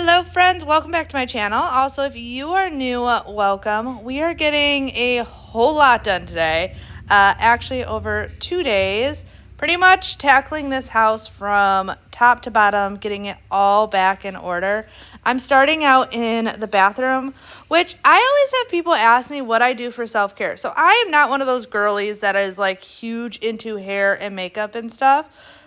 Hello friends, welcome back to my channel. Also, if you are new, welcome. We are getting a whole lot done today, actually over 2 days, pretty much tackling this house from top to bottom, getting it all back in order. I'm starting out in the bathroom, which I always have people ask me what I do for self-care. So I am not one of those girlies that is like huge into hair and makeup and stuff.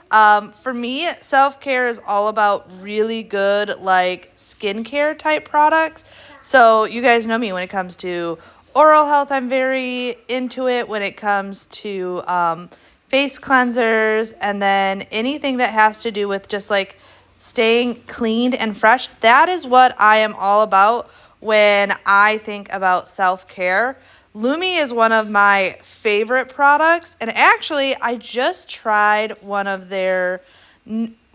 For me, self-care is all about really good, like, skincare type products. So you guys know me when it comes to oral health. I'm very into it when it comes to face cleansers, and then anything that has to do with just, like, staying cleaned and fresh. That is what I am all about when I think about self-care. Lumi is one of my favorite products, and actually I just tried one of their,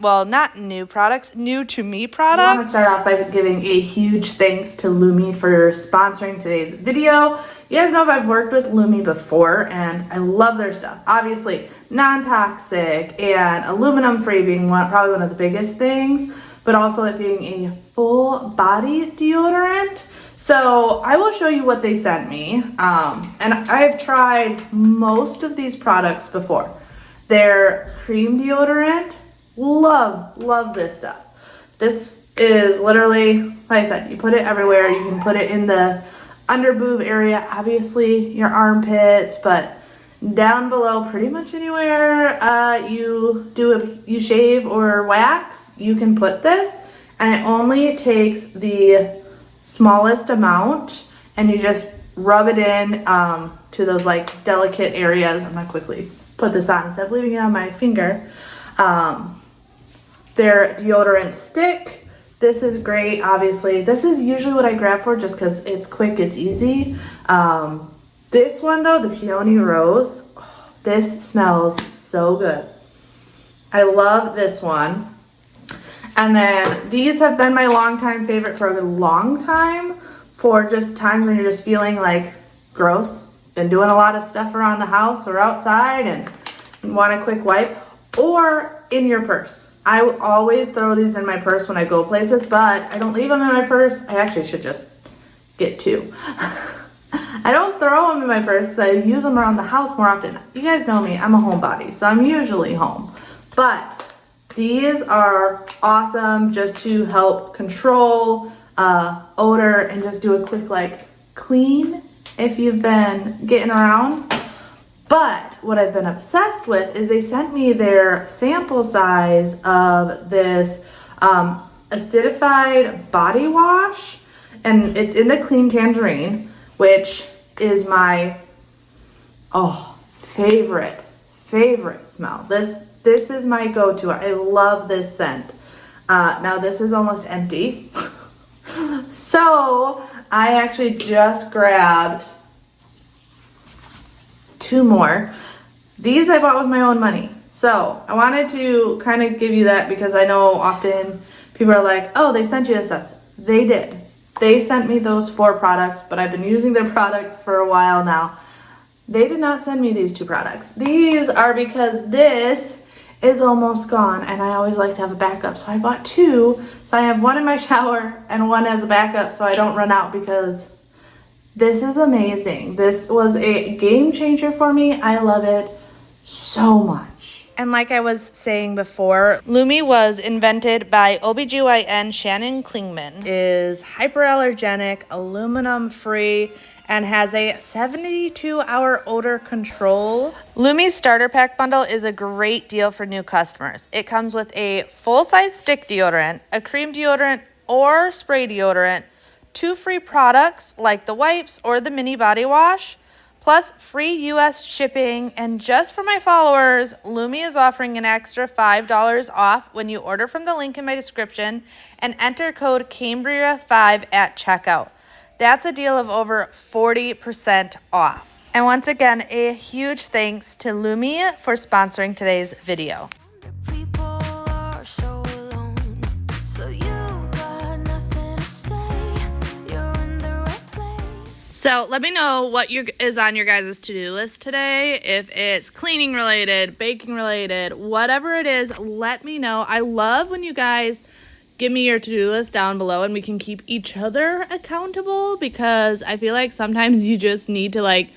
well, not new products, new to me products. I want to start off by giving a huge thanks to Lumi for sponsoring today's video. You guys know I've worked with Lumi before, and I love their stuff. Obviously, non-toxic and aluminum-free being probably one of the biggest things, but also it being a full body deodorant. So I will show you what they sent me. And I've tried most of these products before. Their cream deodorant, love this stuff. This is literally, like I said, you put it everywhere. You can put it in the under boob area, obviously your armpits, but down below, pretty much anywhere you shave or wax, you can put this, and it only takes the smallest amount, and you just rub it in to those like delicate areas. I'm gonna quickly put this on instead of leaving it on my finger. Their deodorant stick, this is great. Obviously, this is usually what I grab for just because it's quick, it's easy. This one though, the Peony Rose, this smells so good. I love this one. And then these have been my longtime favorite for a long time, for just times when you're just feeling like gross, been doing a lot of stuff around the house or outside and want a quick wipe, or in your purse. I always throw these in my purse when I go places, but I don't leave them in my purse. I actually should just get two. I don't throw them in my purse because I use them around the house more often. You guys know me, I'm a homebody, so I'm usually home. But these are awesome just to help control odor and just do a quick like clean if you've been getting around. But what I've been obsessed with is they sent me their sample size of this acidified body wash, and it's in the clean tangerine, which is my favorite smell. This is my go-to. I love this scent. Now this is almost empty. So I actually just grabbed 2 more. These I bought with my own money. So I wanted to kind of give you that because I know often people are like, oh, they sent you this stuff. They did. They sent me those 4 products, but I've been using their products for a while now. They did not send me these 2 products. These are because this is almost gone, and I always like to have a backup. So I bought 2. So I have one in my shower and one as a backup so I don't run out, because this is amazing. This was a game changer for me. I love it so much. And like I was saying before, Lumi was invented by OBGYN Shannon Klingman. Is hyperallergenic, aluminum free, and has a 72-hour odor control. Lumi's starter pack bundle is a great deal for new customers. It comes with a full-size stick deodorant, a cream deodorant or spray deodorant, 2 free products like the wipes or the mini body wash, plus free US shipping. And just for my followers, Lumi is offering an extra $5 off when you order from the link in my description and enter code Cambriea5 at checkout. That's a deal of over 40% off. And once again, a huge thanks to Lumi for sponsoring today's video. So let me know what is on your guys' to-do list today. If it's cleaning related, baking related, whatever it is, let me know. I love when you guys give me your to-do list down below and we can keep each other accountable, because I feel like sometimes you just need to like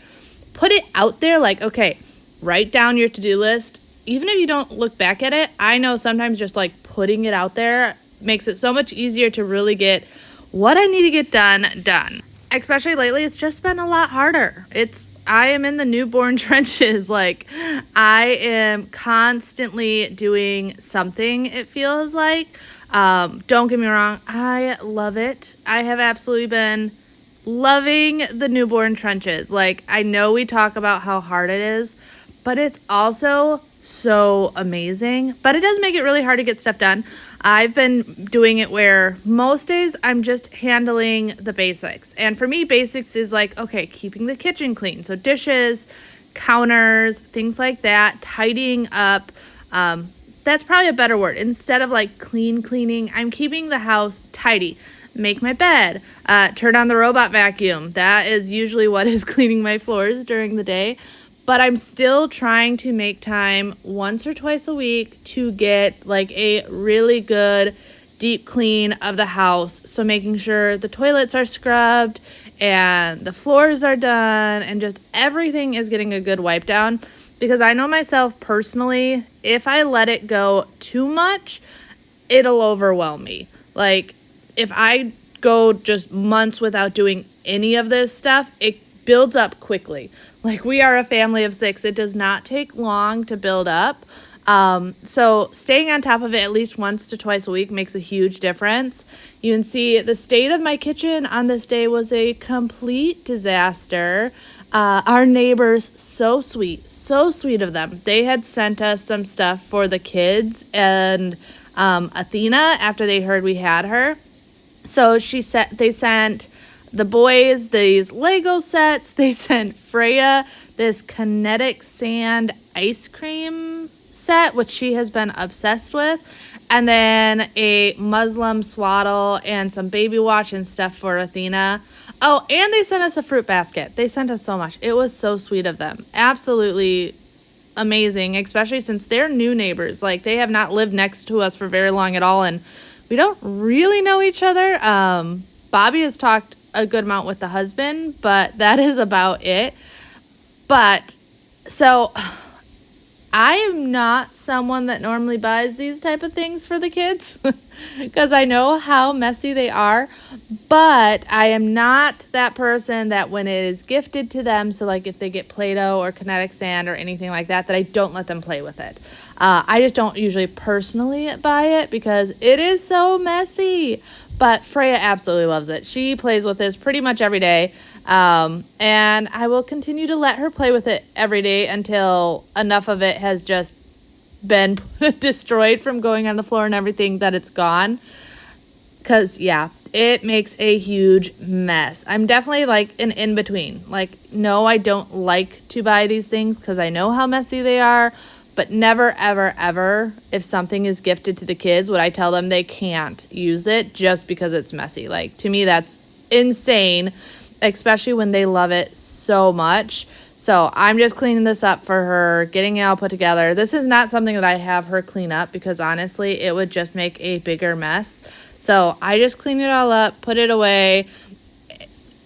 put it out there, like, okay, write down your to-do list. Even if you don't look back at it, I know sometimes just like putting it out there makes it so much easier to really get what I need to get done. Especially lately, it's just been a lot harder. I am in the newborn trenches. Like, I am constantly doing something, it feels like. Don't get me wrong, I love it. I have absolutely been loving the newborn trenches. Like, I know we talk about how hard it is, but it's also so amazing. But it does make it really hard to get stuff done. I've been doing it where most days I'm just handling the basics. And for me, basics is like, okay, keeping the kitchen clean. So dishes, counters, things like that, tidying up. That's probably a better word. Instead of like cleaning, I'm keeping the house tidy. Make my bed, turn on the robot vacuum. That is usually what is cleaning my floors during the day. But I'm still trying to make time once or twice a week to get like a really good deep clean of the house. So making sure the toilets are scrubbed and the floors are done and just everything is getting a good wipe down. Because I know myself personally, if I let it go too much, it'll overwhelm me. Like, if I go just months without doing any of this stuff, it builds up quickly. Like, we are a family of 6. It does not take long to build up. So staying on top of it at least once to twice a week makes a huge difference. You can see the state of my kitchen on this day was a complete disaster. Our neighbors, so sweet of them. They had sent us some stuff for the kids and Athena after they heard we had her. So they sent the boys these Lego sets. They sent Freya this kinetic sand ice cream set, which she has been obsessed with. And then a Muslim swaddle and some baby wash and stuff for Athena. Oh, and they sent us a fruit basket. They sent us so much. It was so sweet of them. Absolutely amazing, especially since they're new neighbors. Like, they have not lived next to us for very long at all, and we don't really know each other. Bobby has talked a good amount with the husband, but that is about it. But so I am not someone that normally buys these type of things for the kids because I know how messy they are, but I am not that person that when it is gifted to them, so like if they get Play-Doh or kinetic sand or anything like that, that I don't let them play with it. I just don't usually personally buy it because it is so messy. But Freya absolutely loves it. She plays with this pretty much every day. And I will continue to let her play with it every day until enough of it has just been destroyed from going on the floor and everything that it's gone. Because, yeah, it makes a huge mess. I'm definitely like an in-between. Like, no, I don't like to buy these things because I know how messy they are. But never, ever, ever, if something is gifted to the kids, would I tell them they can't use it just because it's messy. Like, to me, that's insane, especially when they love it so much. So I'm just cleaning this up for her, getting it all put together. This is not something that I have her clean up because, honestly, it would just make a bigger mess. So I just clean it all up, put it away.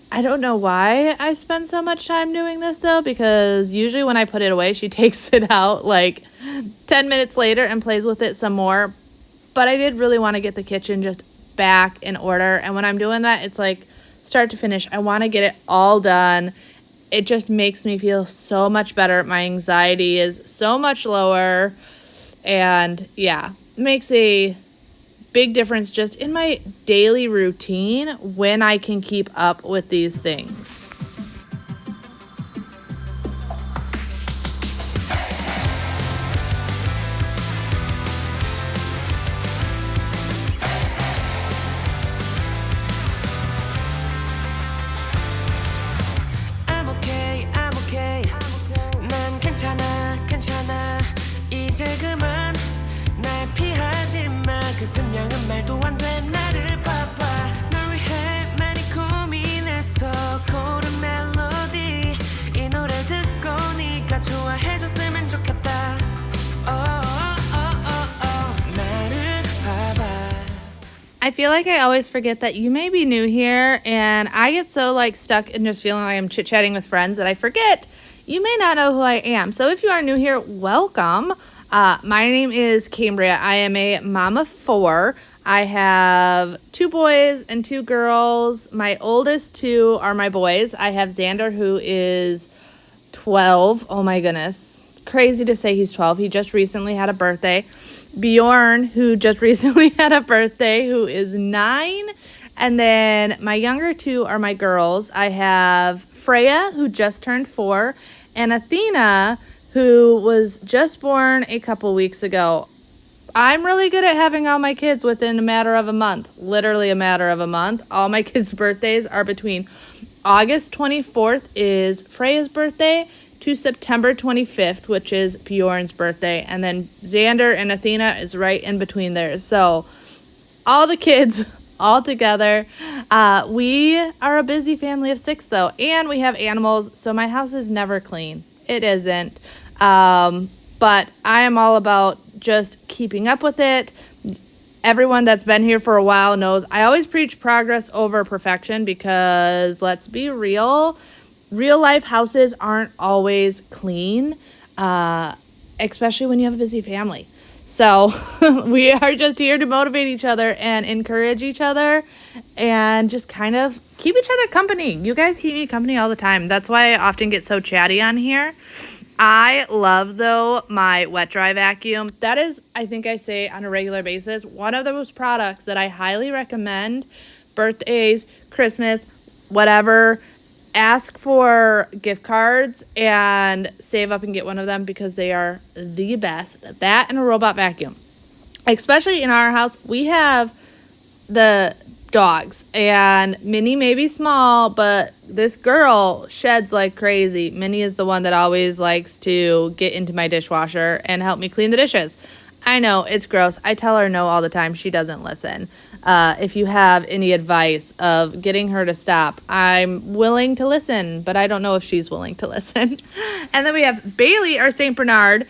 I don't know why I spend so much time doing this, though, because usually when I put it away, she takes it out like 10 minutes later and plays with it some more. But I did really want to get the kitchen just back in order. And when I'm doing that, it's like start to finish. I want to get it all done. It just makes me feel so much better. My anxiety is so much lower. And yeah, makes a big difference just in my daily routine when I can keep up with these things. I'm okay. 난 괜찮아. 이제 그만 날 피하지 마. 그 분명한 말도 안 돼. 나를 봐봐. 널 위해 많이 고민했어. 고른 멜로디. 이 노래 듣고 네가 좋아해줬으면 좋겠다. 나를 봐봐. I feel like I always forget that you may be new here, and I get so like stuck in just feeling like I'm chit-chatting with friends that I forget you may not know who I am. So if you are new here, welcome. My name is Cambriea. I am a mom of 4. I have 2 boys and 2 girls. My oldest 2 are my boys. I have Xander, who is 12. Oh my goodness. Crazy to say he's 12. He just recently had a birthday. Bjorn, who just recently had a birthday, who is 9. And then my younger 2 are my girls. I have Freya, who just turned 4, and Athena, who was just born a couple weeks ago. I'm really good at having all my kids within a matter of a month, literally a matter of a month. All my kids' birthdays are between August 24th is Freya's birthday to September 25th, which is Bjorn's birthday. And then Xander and Athena is right in between there. So all the kids all together. We are a busy family of 6 though, and we have animals. So my house is never clean. It isn't. But I am all about just keeping up with it. Everyone that's been here for a while knows I always preach progress over perfection because let's be real life houses aren't always clean, especially when you have a busy family. So we are just here to motivate each other and encourage each other and just kind of keep each other company. You guys keep me company all the time. That's why I often get so chatty on here. I love, though, my wet dry vacuum. That is, I think I say on a regular basis, one of those products that I highly recommend. Birthdays, Christmas, whatever. Ask for gift cards and save up and get one of them because they are the best. That and a robot vacuum. Especially in our house, we have the dogs, and Minnie may be small, but this girl sheds like crazy. Minnie is the one that always likes to get into my dishwasher and help me clean the dishes. I know, it's gross. I tell her no all the time. She doesn't listen. If you have any advice of getting her to stop, I'm willing to listen, but I don't know if she's willing to listen. And then we have Bailey, our St. Bernard.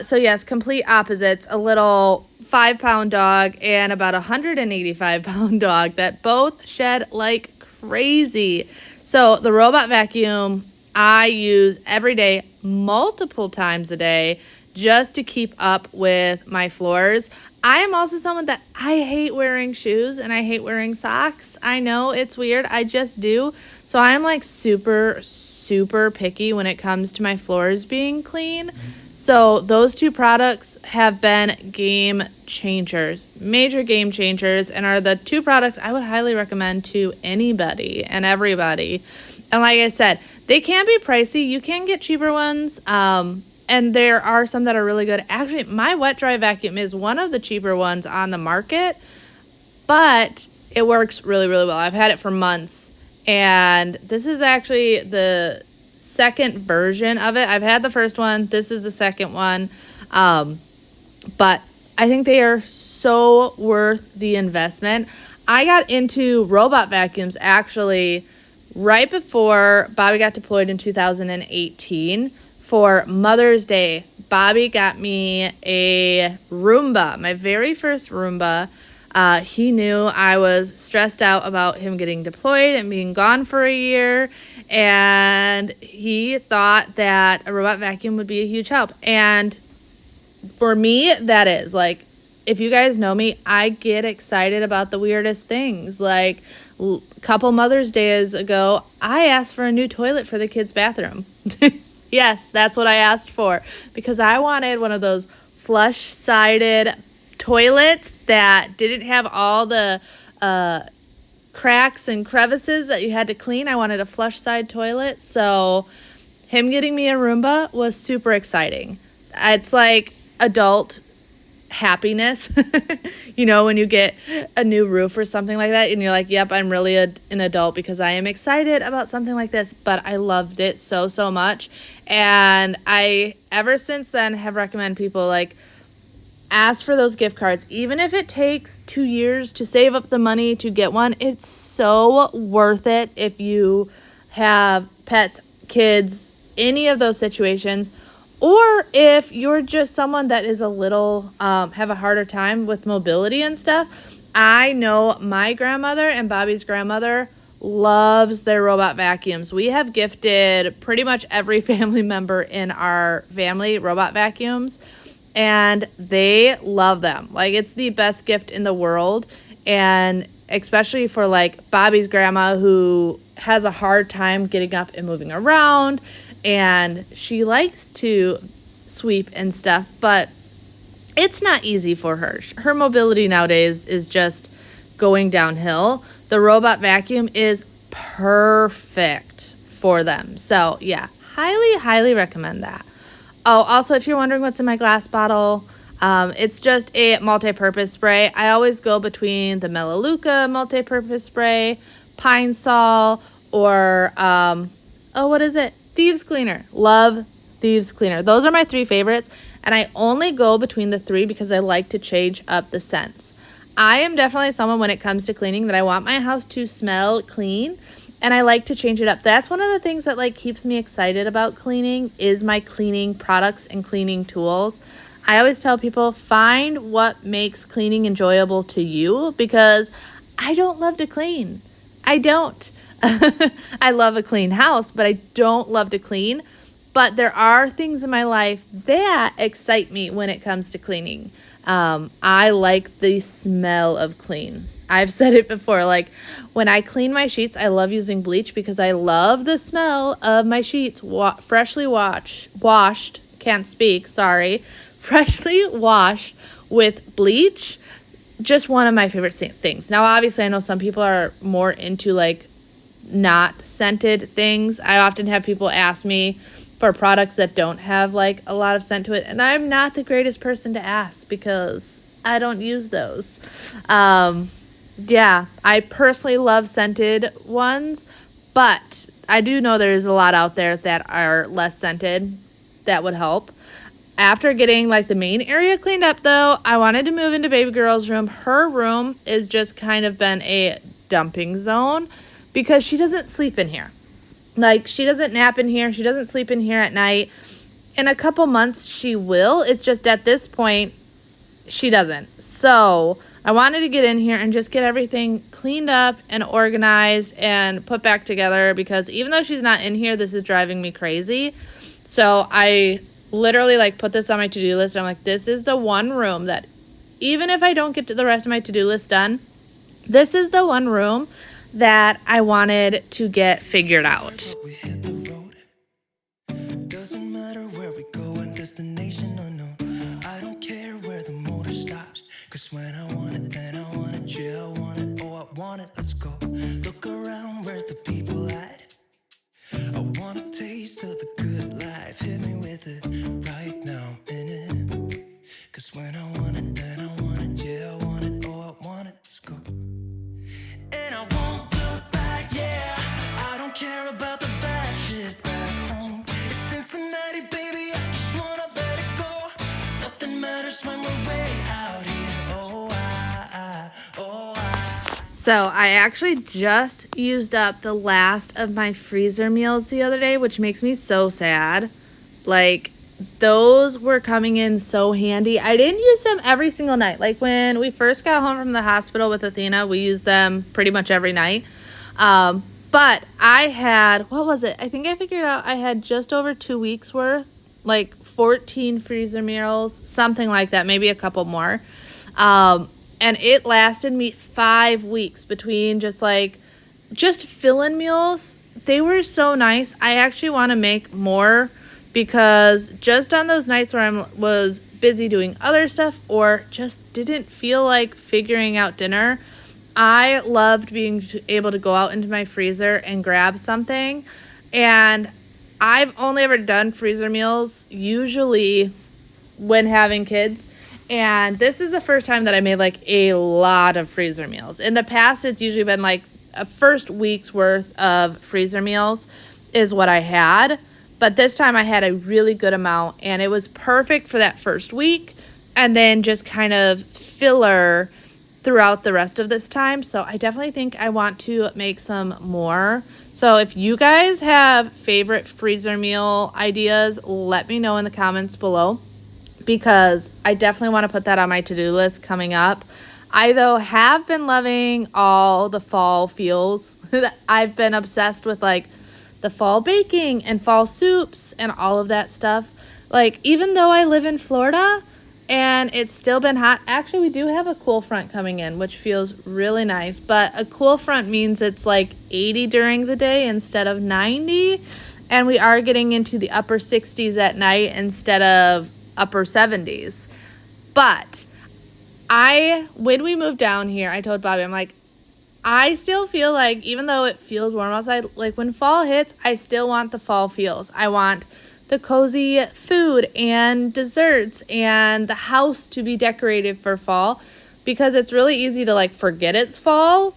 So yes, complete opposites. A little 5-pound dog and about 185-pound dog that both shed like crazy. So the robot vacuum I use every day, multiple times a day, just to keep up with my floors. I am also someone that I hate wearing shoes and I hate wearing socks. I know it's weird. I just do. So I'm like super, super picky when it comes to my floors being clean. So those 2 products have been game changers, major game changers, and are the 2 products I would highly recommend to anybody and everybody. And like I said, they can be pricey. You can get cheaper ones. And there are some that are really good. Actually, my wet dry vacuum is one of the cheaper ones on the market, but it works really, really well. I've had it for months, and this is actually the second version of it. I've had the first one. This is the second one. But I think they are so worth the investment. I got into robot vacuums actually right before Bobby got deployed in 2018. For Mother's Day, Bobby got me a Roomba, my very first Roomba. He knew I was stressed out about him getting deployed and being gone for a year, and he thought that a robot vacuum would be a huge help. And for me, that is, like, if you guys know me, I get excited about the weirdest things. Like, a couple Mother's Days ago, I asked for a new toilet for the kids' bathroom. Yes, that's what I asked for, because I wanted one of those flush-sided toilets that didn't have all the cracks and crevices that you had to clean. I wanted a flush-side toilet, so him getting me a Roomba was super exciting. It's like adult happiness, you know, when you get a new roof or something like that and you're like, yep, I'm really an adult because I am excited about something like this. But I loved it so much, and I ever since then have recommended people, like, ask for those gift cards. Even if it takes 2 years to save up the money to get one, it's so worth it if you have pets, kids, any of those situations. Or if you're just someone that is a little, have a harder time with mobility and stuff, I know my grandmother and Bobby's grandmother loves their robot vacuums. We have gifted pretty much every family member in our family robot vacuums, and they love them. Like, it's the best gift in the world, and especially for like Bobby's grandma, who has a hard time getting up and moving around, and she likes to sweep and stuff, but it's not easy for her. Her mobility nowadays is just going downhill. The robot vacuum is perfect for them. So yeah, highly recommend that. Oh, also, if you're wondering what's in my glass bottle, it's just a multi-purpose spray. I always go between the Melaleuca multi-purpose spray, Pine Sol, or what is it? Thieves Cleaner. Love Thieves Cleaner. Those are my 3 favorites, and I only go between the 3 because I like to change up the scents. I am definitely someone, when it comes to cleaning, that I want my house to smell clean, and I like to change it up. That's one of the things that like keeps me excited about cleaning, is my cleaning products and cleaning tools. I always tell people, find what makes cleaning enjoyable to you, because I don't love to clean. I don't. I love a clean house, but I don't love to clean. But there are things in my life that excite me when it comes to cleaning. I like the smell of clean. I've said it before, like when I clean my sheets, I love using bleach because I love the smell of my sheets freshly washed, can't speak, sorry, freshly washed with bleach. Just one of my favorite things. Now, obviously, I know some people are more into like not scented things. I often have people ask me for products that don't have like a lot of scent to it, and I'm not the greatest person to ask because I don't use those. Yeah, I personally love scented ones, but I do know there's a lot out there that are less scented that would help. After getting like the main area cleaned up, though, I wanted to move into baby girl's room. Her room is just kind of been a dumping zone because she doesn't sleep in here. Like, she doesn't nap in here. She doesn't sleep in here at night. In a couple months, she will. It's just at this point, she doesn't. So I wanted to get in here and just get everything cleaned up and organized and put back together, because even though she's not in here, this is driving me crazy. So I literally like put this on my to-do list. I'm like, this is the one room that, even if I don't get to the rest of my to-do list done, this is the one room that I wanted to get figured out. We hit the road. Doesn't matter where we go and destination or no. I don't care where the motor stops. Cause when I want it, then I want it. Yeah, I want it. Oh, I want it. Let's go. Look around, where's the people at? I want a taste of the good life. Hit me with it right now, in it. Cause when I want it, then I want it. Yeah, I want it. Oh, I want it. Let's go. And I won't look back, yeah. I don't care about the bad shit back home. It's Cincinnati, baby, I just wanna let it go. Nothing matters when we're way out here. So I actually just used up the last of my freezer meals the other day, which makes me so sad. Like, those were coming in so handy. I didn't use them every single night. Like, when we first got home from the hospital with Athena, we used them pretty much every night. But I had, what was it? I think I figured out I had just over 2 weeks worth, like 14 freezer meals, something like that, maybe a couple more. And it lasted me 5 weeks between just fill-in meals. They were so nice. I actually want to make more, because just on those nights where I was busy doing other stuff or just didn't feel like figuring out dinner, I loved being able to go out into my freezer and grab something. And I've only ever done freezer meals usually when having kids. And this is the first time that I made like a lot of freezer meals. In the past, it's usually been like a first week's worth of freezer meals is what I had. But this time I had a really good amount, and it was perfect for that first week, and then just kind of filler throughout the rest of this time. So I definitely think I want to make some more. So if you guys have favorite freezer meal ideas, let me know in the comments below, because I definitely want to put that on my to-do list coming up. I, though, have been loving all the fall feels. I've been obsessed with, like, the fall baking and fall soups and all of that stuff. Like, even though I live in Florida and it's still been hot, actually, we do have a cool front coming in, which feels really nice. But a cool front means it's, like, 80 during the day instead of 90. And we are getting into the upper 60s at night instead of upper 70s. But when we moved down here, I told Bobby, I'm like, I still feel like, even though it feels warm outside, like when fall hits, I still want the fall feels. I want the cozy food and desserts and the house to be decorated for fall, because it's really easy to like forget it's fall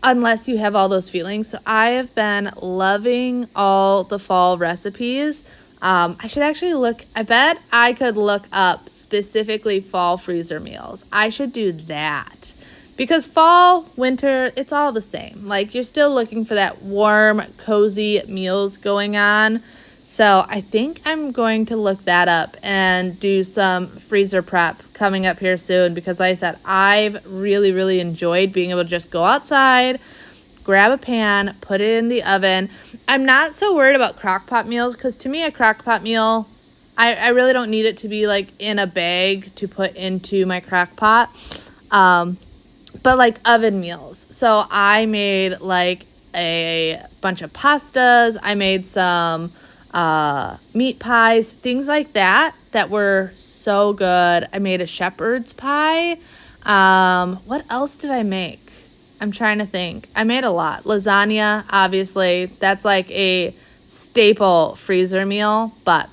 unless you have all those feelings. So I have been loving all the fall recipes. I should actually I bet I could look up specifically fall freezer meals. I should do that. Because fall, winter, it's all the same. Like, you're still looking for that warm, cozy meals going on. So I think I'm going to look that up and do some freezer prep coming up here soon. Because like I said, I've really, really enjoyed being able to just go outside, grab a pan, put it in the oven. I'm not so worried about crock pot meals, because to me a crock pot meal, I really don't need it to be like in a bag to put into my crock pot. But like oven meals. So I made like a bunch of pastas. I made some meat pies, things like that were so good. I made a shepherd's pie. What else did I make? I'm trying to think. I made a lot. Lasagna, obviously. That's like a staple freezer meal, but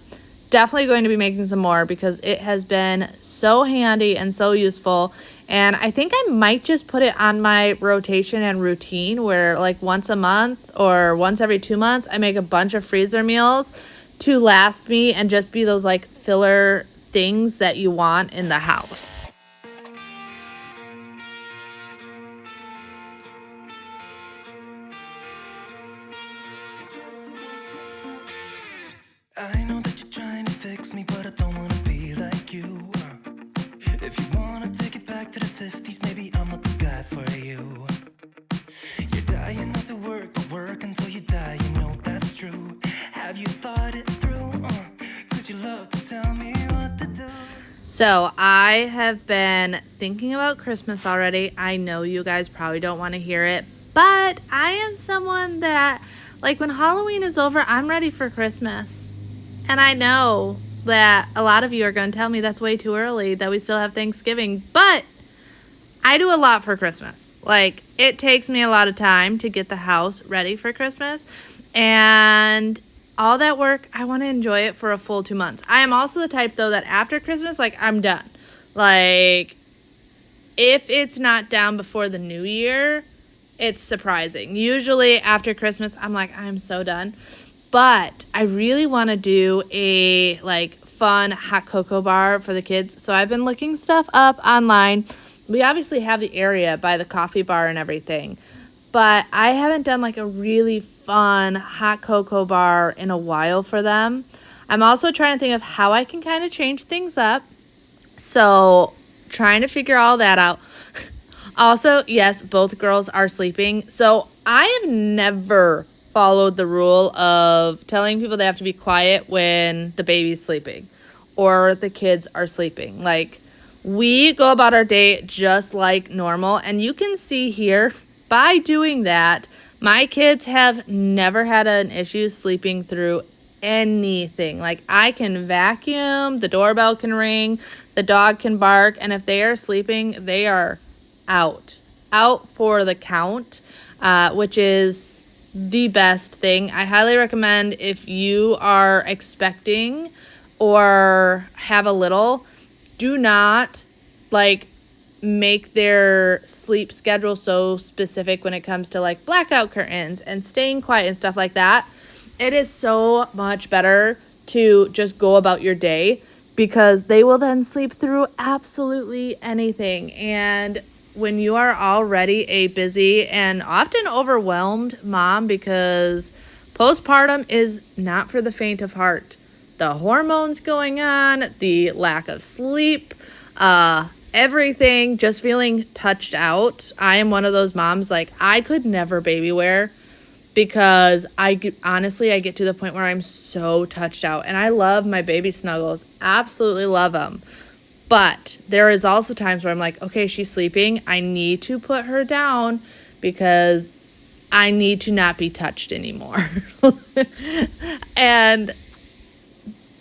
definitely going to be making some more because it has been so handy and so useful. And I think I might just put it on my rotation and routine where like once a month or once every 2 months, I make a bunch of freezer meals to last me and just be those like filler things that you want in the house. I know that you're trying to fix me, but I don't wanna be like you. If you wanna take it back to the 50s, maybe I'm not the guy for you. You're dying not to work until you die, you know that's true. Have you thought it through? 'Cause you love to tell me what to do. So I have been thinking about Christmas already. I know you guys probably don't want to hear it, but I am someone that, like, when Halloween is over, I'm ready for Christmas. And I know that a lot of you are going to tell me that's way too early, that we still have Thanksgiving, but I do a lot for Christmas. Like, it takes me a lot of time to get the house ready for Christmas, and all that work, I want to enjoy it for a full 2 months. I am also the type, though, that after Christmas, like, I'm done. Like, if it's not down before the new year, it's surprising. Usually after Christmas, I'm like, I'm so done. But I really want to do a like fun hot cocoa bar for the kids. So I've been looking stuff up online. We obviously have the area by the coffee bar and everything, but I haven't done like a really fun hot cocoa bar in a while for them. I'm also trying to think of how I can kind of change things up. So trying to figure all that out. Also, yes, both girls are sleeping. So I have never followed the rule of telling people they have to be quiet when the baby's sleeping or the kids are sleeping. Like, we go about our day just like normal, and you can see here by doing that, my kids have never had an issue sleeping through anything. Like, I can vacuum, the doorbell can ring, the dog can bark, and if they are sleeping, they are out for the count, which is the best thing. I highly recommend, if you are expecting or have a little, do not like make their sleep schedule so specific when it comes to like blackout curtains and staying quiet and stuff like that. It is so much better to just go about your day, because they will then sleep through absolutely anything. And when you are already a busy and often overwhelmed mom, because postpartum is not for the faint of heart. The hormones going on, the lack of sleep, everything, just feeling touched out. I am one of those moms, like, I could never baby wear because honestly, I get to the point where I'm so touched out. And I love my baby snuggles. Absolutely love them. But there is also times where I'm like, okay, she's sleeping. I need to put her down because I need to not be touched anymore. And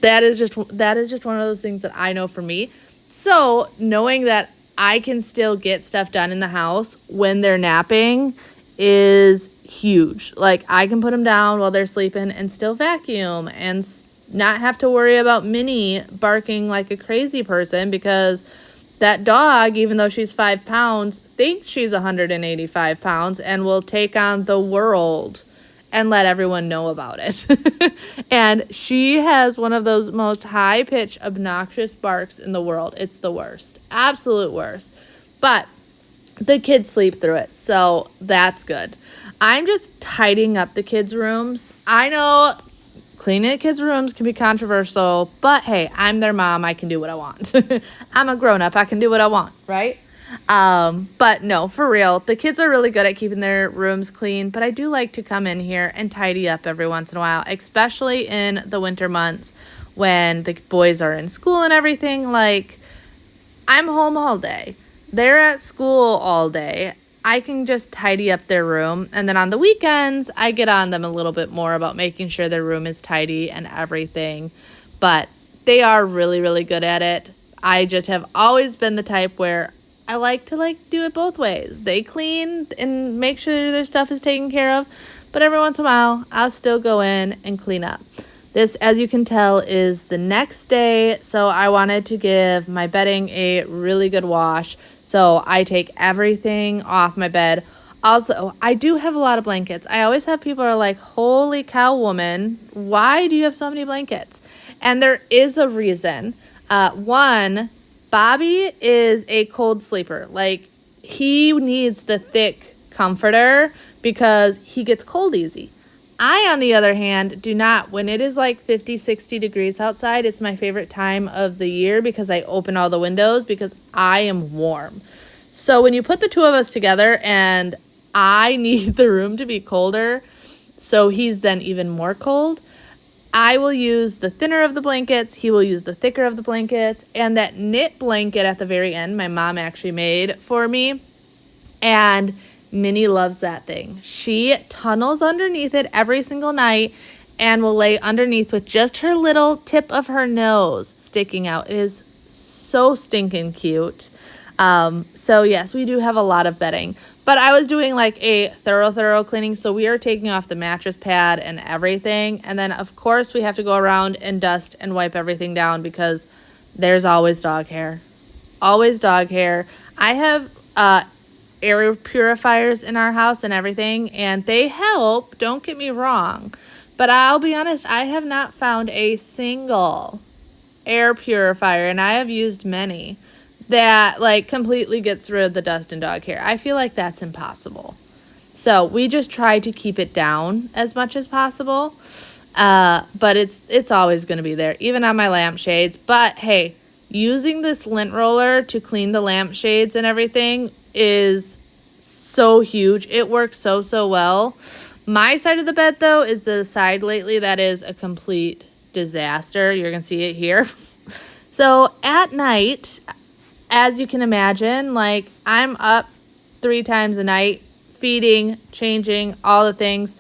that is just one of those things that I know for me. So knowing that I can still get stuff done in the house when they're napping is huge. Like, I can put them down while they're sleeping and still vacuum and not have to worry about Minnie barking like a crazy person, because that dog, even though she's 5 pounds, thinks she's 185 pounds and will take on the world and let everyone know about it. And she has one of those most high-pitched, obnoxious barks in the world. It's the worst. Absolute worst. But the kids sleep through it, so that's good. I'm just tidying up the kids' rooms. I know cleaning the kids' rooms can be controversial, but hey, I'm their mom. I can do what I want. I'm a grown-up. I can do what I want, right? But no, for real, the kids are really good at keeping their rooms clean, but I do like to come in here and tidy up every once in a while, especially in the winter months when the boys are in school and everything. Like, I'm home all day. They're at school all day. I can just tidy up their room, and then on the weekends, I get on them a little bit more about making sure their room is tidy and everything, but they are really, really good at it. I just have always been the type where I like to do it both ways. They clean and make sure their stuff is taken care of, but every once in a while, I'll still go in and clean up. This, as you can tell, is the next day, so I wanted to give my bedding a really good wash. So I take everything off my bed. Also, I do have a lot of blankets. I always have people are like, holy cow, woman, why do you have so many blankets? And there is a reason. One, Bobby is a cold sleeper. Like, he needs the thick comforter because he gets cold easy. I, on the other hand, do not. When it is like 50, 60 degrees outside, it's my favorite time of the year because I open all the windows because I am warm. So when you put the two of us together and I need the room to be colder, so he's then even more cold, I will use the thinner of the blankets, he will use the thicker of the blankets, and that knit blanket at the very end my mom actually made for me, and Minnie loves that thing. She tunnels underneath it every single night and will lay underneath with just her little tip of her nose sticking out. It is so stinking cute. So yes, we do have a lot of bedding, but I was doing like a thorough cleaning. So we are taking off the mattress pad and everything. And then of course we have to go around and dust and wipe everything down because there's always dog hair. Always dog hair. I have, air purifiers in our house and everything, and they help, don't get me wrong, but I'll be honest, I have not found a single air purifier, and I have used many, that like completely gets rid of the dust and dog hair. I feel like that's impossible. So we just try to keep it down as much as possible, but it's always going to be there, even on my lampshades. But hey, using this lint roller to clean the lampshades and everything is so huge. It works so well. My side of the bed, though, is the side lately that is a complete disaster. You're going to see it here. So at night, as you can imagine, like, I'm up 3 times a night, feeding, changing, all the things.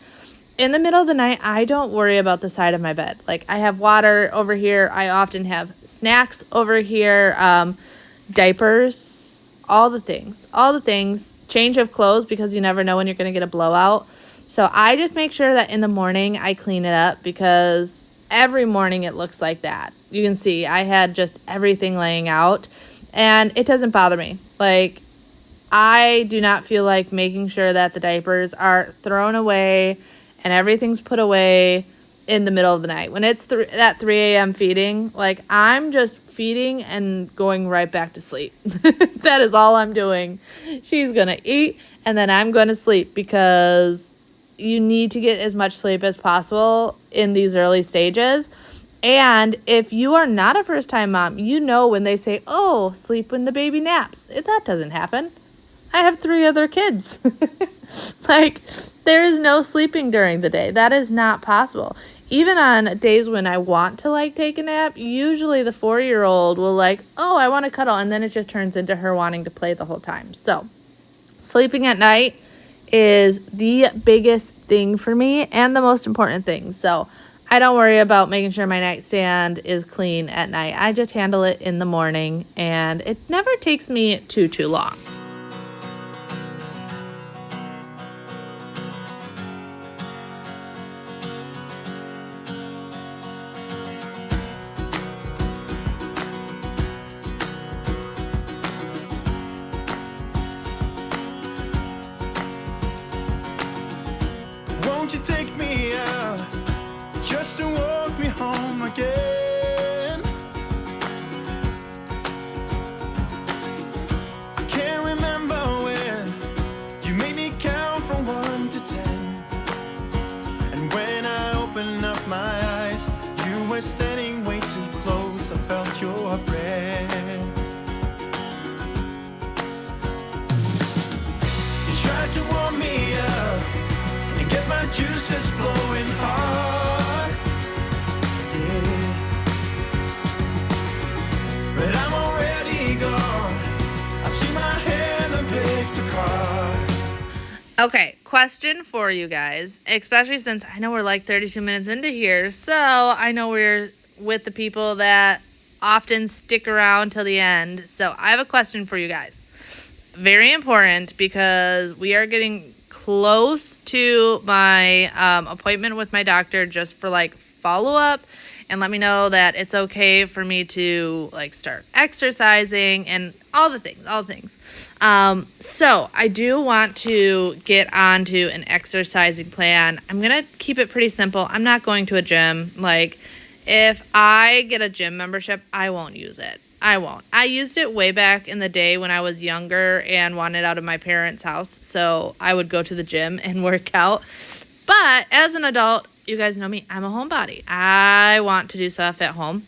In the middle of the night, I don't worry about the side of my bed. Like, I have water over here. I often have snacks over here, diapers, all the things, change of clothes because you never know when you're going to get a blowout. So I just make sure that in the morning I clean it up because every morning it looks like that. You can see I had just everything laying out and it doesn't bother me. Like, I do not feel like making sure that the diapers are thrown away and everything's put away in the middle of the night. When it's that 3 a.m. feeding, like, I'm just feeding and going right back to sleep. That is all I'm doing. She's going to eat and then I'm going to sleep because you need to get as much sleep as possible in these early stages. And if you are not a first-time mom, you know when they say, oh, sleep when the baby naps. That doesn't happen. I have 3 other kids. Like, there is no sleeping during the day. That is not possible. Even on days when I want to, like, take a nap, usually the 4-year-old will, like, oh, I want to cuddle, and then it just turns into her wanting to play the whole time. So, sleeping at night is the biggest thing for me and the most important thing. So, I don't worry about making sure my nightstand is clean at night. I just handle it in the morning, and it never takes me too long. Won't you take me out just to walk me home again? I can't remember when you made me count from 1 to 10. And when I opened up my eyes, you were standing way too close. I felt your breath. You tried to warm me up and get my juices flowing hard, yeah. But I'm already gone. I see my hand and picked a card. Okay, question for you guys, especially since I know we're like 32 minutes into here, so I know we're with the people that often stick around till the end. So I have a question for you guys. Very important because we are getting close to my appointment with my doctor just for like follow-up and let me know that it's okay for me to like start exercising and all the things. So I do want to get onto an exercising plan. I'm going to keep it pretty simple. I'm not going to a gym. Like, if I get a gym membership, I won't use it. I won't. I used it way back in the day when I was younger and wanted out of my parents' house. So I would go to the gym and work out. But as an adult, you guys know me, I'm a homebody. I want to do stuff at home.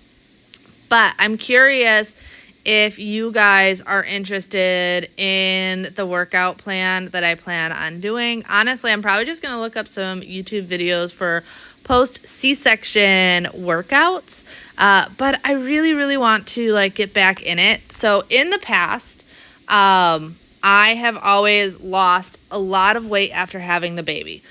But I'm curious if you guys are interested in the workout plan that I plan on doing. Honestly, I'm probably just going to look up some YouTube videos for post C-section workouts. But I really want to like get back in it. So in the past, I have always lost a lot of weight after having the baby.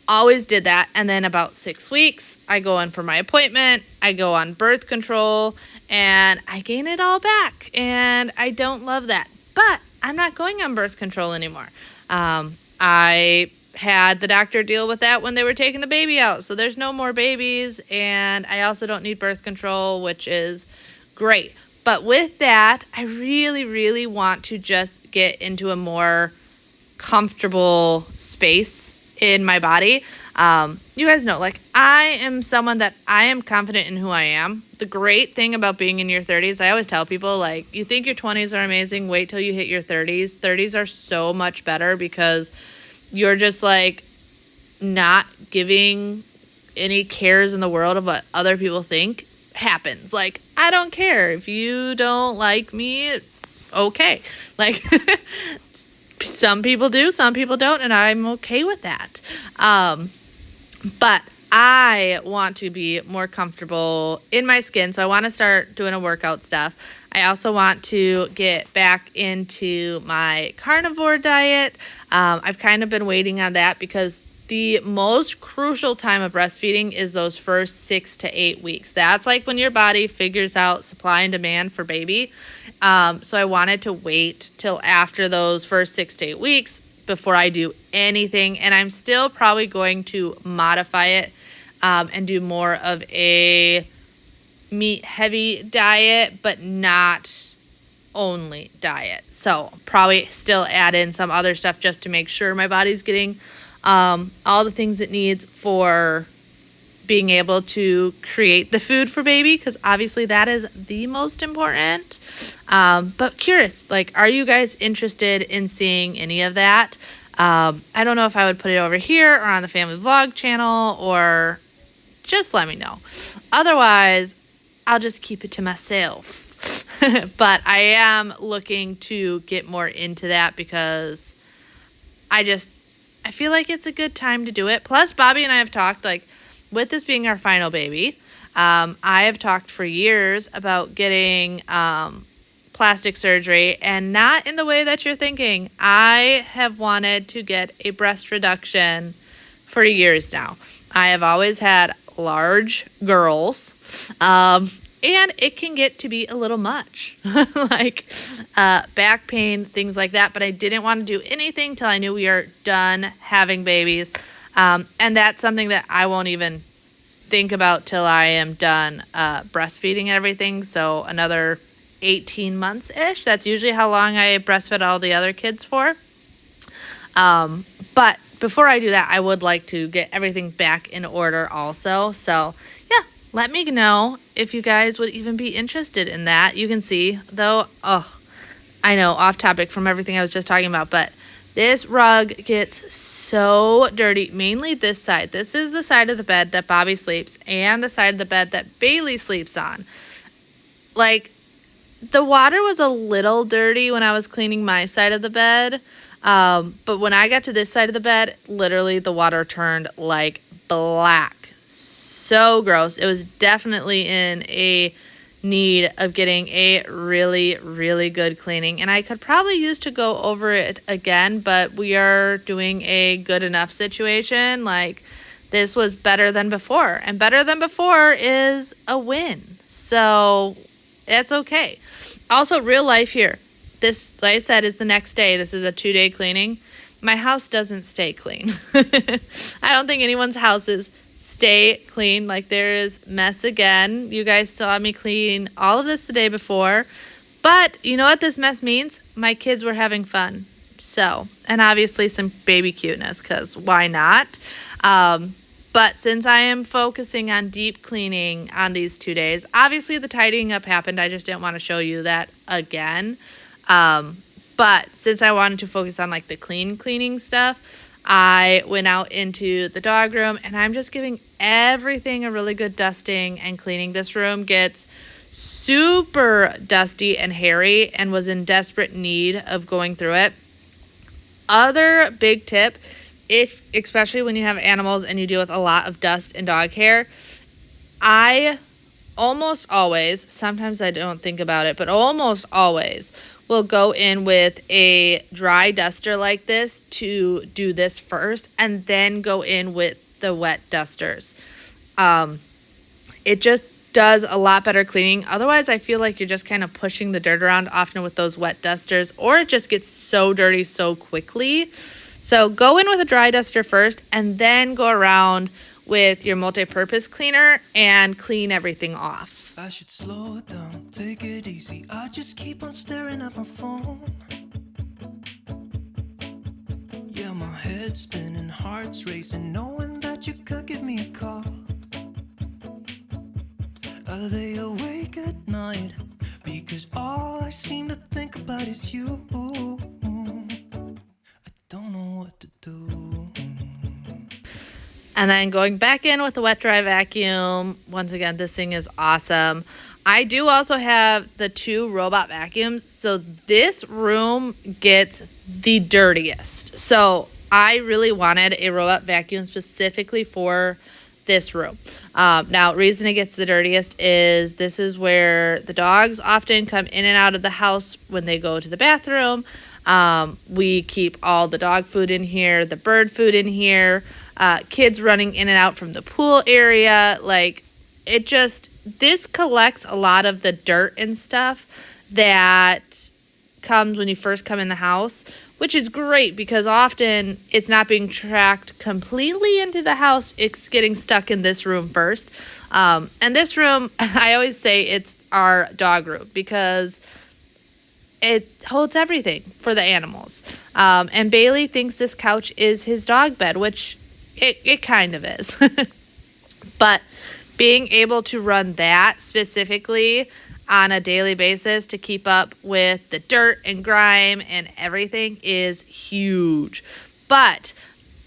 Always did that. And then about 6 weeks, I go in for my appointment. I go on birth control and I gain it all back. And I don't love that. But I'm not going on birth control anymore. I had the doctor deal with that when they were taking the baby out. So there's no more babies. And I also don't need birth control, which is great. But with that, I really want to just get into a more comfortable space in my body. You guys know, like, I am someone that I am confident in who I am. The great thing about being in your 30s, I always tell people, like, you think your 20s are amazing, wait till you hit your 30s. 30s are so much better because you're just, like, not giving any cares in the world of what other people think happens. Like, I don't care. If you don't like me, okay. Like, some people do, some people don't, and I'm okay with that. But I want to be more comfortable in my skin, so I want to start doing a workout stuff. I also want to get back into my carnivore diet. I've kind of been waiting on that because the most crucial time of breastfeeding is those first 6 to 8 weeks. That's like when your body figures out supply and demand for baby. So I wanted to wait till after those first 6 to 8 weeks before I do anything. And I'm still probably going to modify it and do more of a meat-heavy diet, but not only diet. So probably still add in some other stuff just to make sure my body's getting all the things it needs for being able to create the food for baby, because obviously that is the most important. But curious, like, are you guys interested in seeing any of that? I don't know if I would put it over here or on the family vlog channel or just let me know. Otherwise, I'll just keep it to myself. But I am looking to get more into that because I feel like it's a good time to do it. Plus, Bobby and I have talked, like, with this being our final baby, I have talked for years about getting plastic surgery, and not in the way that you're thinking. I have wanted to get a breast reduction for years now. I have always had large girls, and it can get to be a little much, like back pain, things like that. But I didn't want to do anything till I knew we are done having babies. And that's something that I won't even think about till I am done breastfeeding and everything. So another 18 months-ish. That's usually how long I breastfed all the other kids for. But before I do that, I would like to get everything back in order also. So yeah, let me know if you guys would even be interested in that. You can see, though, I know, off topic from everything I was just talking about, but this rug gets so dirty, mainly this side. This is the side of the bed that Bobby sleeps and the side of the bed that Bailey sleeps on. Like, the water was a little dirty when I was cleaning my side of the bed, but when I got to this side of the bed, literally the water turned like black. So gross. It was definitely in a need of getting a really, really good cleaning, and I could probably use to go over it again, but we are doing a good enough situation. Like, this was better than before, and better than before is a win, so it's okay. Also, real life here, this, like I said, is the next day. This is a 2-day cleaning. My house doesn't stay clean. I don't think anyone's houses stay clean. Like, there is mess again. You guys saw me clean all of this the day before. But you know what this mess means? My kids were having fun. So, and obviously some baby cuteness, because why not? But since I am focusing on deep cleaning on these 2 days, obviously the tidying up happened. I just didn't want to show you that again. But since I wanted to focus on like the cleaning stuff, I went out into the dog room, and I'm just giving everything a really good dusting and cleaning. This room gets super dusty and hairy and was in desperate need of going through it. Other big tip, especially when you have animals and you deal with a lot of dust and dog hair, I almost always, sometimes I don't think about it, but almost always will go in with a dry duster like this to do this first, and then go in with the wet dusters. It just does a lot better cleaning. Otherwise, I feel like you're just kind of pushing the dirt around often with those wet dusters, or it just gets so dirty so quickly. So go in with a dry duster first, and then go around with your multi-purpose cleaner and clean everything off. I should slow it down, take it easy. I just keep on staring at my phone. Yeah, my head's spinning, heart's racing, knowing that you could give me a call. I lay awake at night because all I seem to think about is you. I don't know what to do. And then going back in with the wet dry vacuum. Once again, this thing is awesome. I do also have the 2 robot vacuums. So this room gets the dirtiest. So I really wanted a robot vacuum specifically for this room. Now, reason it gets the dirtiest is this is where the dogs often come in and out of the house when they go to the bathroom. We keep all the dog food in here, the bird food in here, kids running in and out from the pool area. Like, it just, this collects a lot of the dirt and stuff that comes when you first come in the house, which is great because often it's not being tracked completely into the house. It's getting stuck in this room first. And this room, I always say it's our dog room because it holds everything for the animals. And Bailey thinks this couch is his dog bed, which it kind of is. But being able to run that specifically on a daily basis to keep up with the dirt and grime and everything is huge. But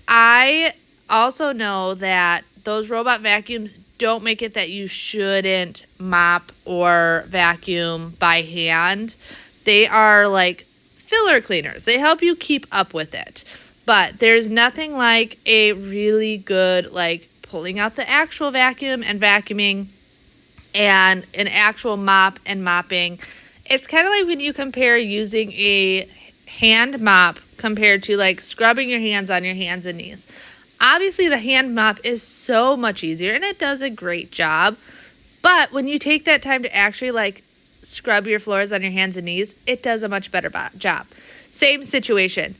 I also know that those robot vacuums don't make it that you shouldn't mop or vacuum by hand. They are like filler cleaners. They help you keep up with it. But there's nothing like a really good, like, pulling out the actual vacuum and vacuuming and an actual mop and mopping. It's kind of like when you compare using a hand mop compared to like scrubbing your hands on your hands and knees. Obviously, the hand mop is so much easier and it does a great job. But when you take that time to actually like scrub your floors on your hands and knees, it does a much better job. Same situation.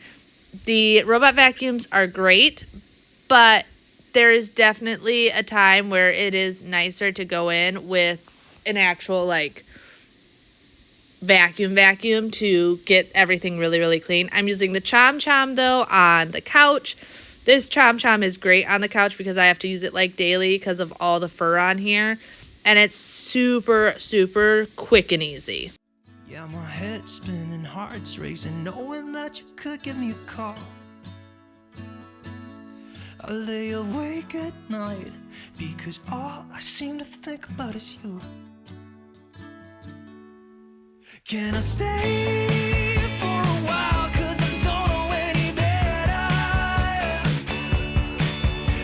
The robot vacuums are great, but there is definitely a time where it is nicer to go in with an actual like vacuum to get everything really, really clean. I'm using the Chom Chom though on the couch. This Chom Chom is great on the couch because I have to use it like daily because of all the fur on here. And it's super, super quick and easy. Yeah, my head's spinning, heart's racing, knowing that you could give me a call. I lay awake at night because all I seem to think about is you. Can I stay for a while? 'Cause I don't know any better.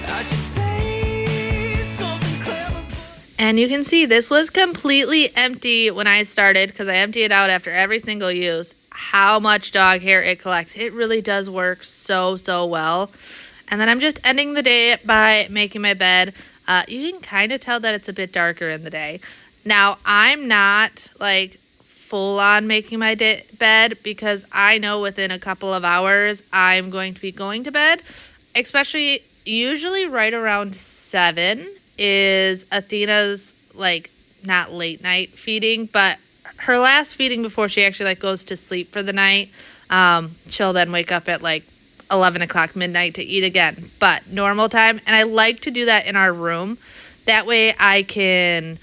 I should say something clever. And you can see this was completely empty when I started because I empty it out after every single use. How much dog hair it collects. It really does work so, so well. And then I'm just ending the day by making my bed. You can kind of tell that it's a bit darker in the day. Now, I'm not like full on making my bed because I know within a couple of hours I'm going to be going to bed. Especially usually right around 7 is Athena's like not late night feeding, but her last feeding before she actually like goes to sleep for the night. She'll then wake up at like 11 o'clock midnight to eat again, but normal time. And I like to do that in our room. That way I can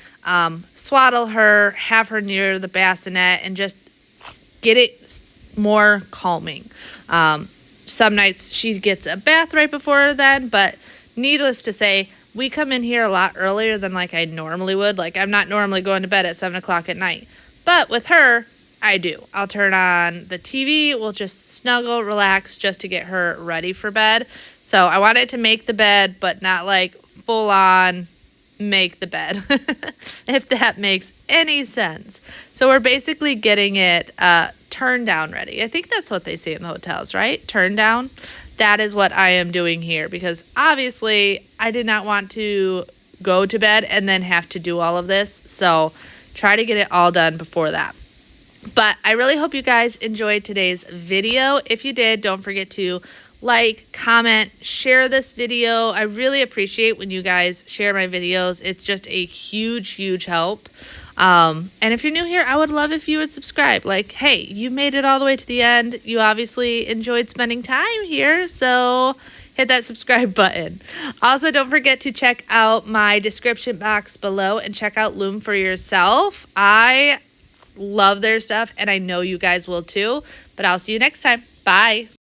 swaddle her, have her near the bassinet, and just get it more calming. Some nights she gets a bath right before then, but needless to say, we come in here a lot earlier than like I normally would. Like I'm not normally going to bed at 7 o'clock at night, but with her, I do. I'll turn on the TV. We'll just snuggle, relax, just to get her ready for bed. So I wanted to make the bed, but not like full on make the bed, if that makes any sense. So we're basically getting it turn down ready. I think that's what they say in the hotels, right? Turn down. That is what I am doing here because obviously I did not want to go to bed and then have to do all of this. So try to get it all done before that. But I really hope you guys enjoyed today's video. If you did, don't forget to like, comment, share this video. I really appreciate when you guys share my videos. It's just a huge, huge help. And if you're new here, I would love if you would subscribe. Like, hey, you made it all the way to the end. You obviously enjoyed spending time here, so hit that subscribe button. Also, don't forget to check out my description box below and check out Loom for yourself. I love their stuff, and I know you guys will too. But I'll see you next time. Bye.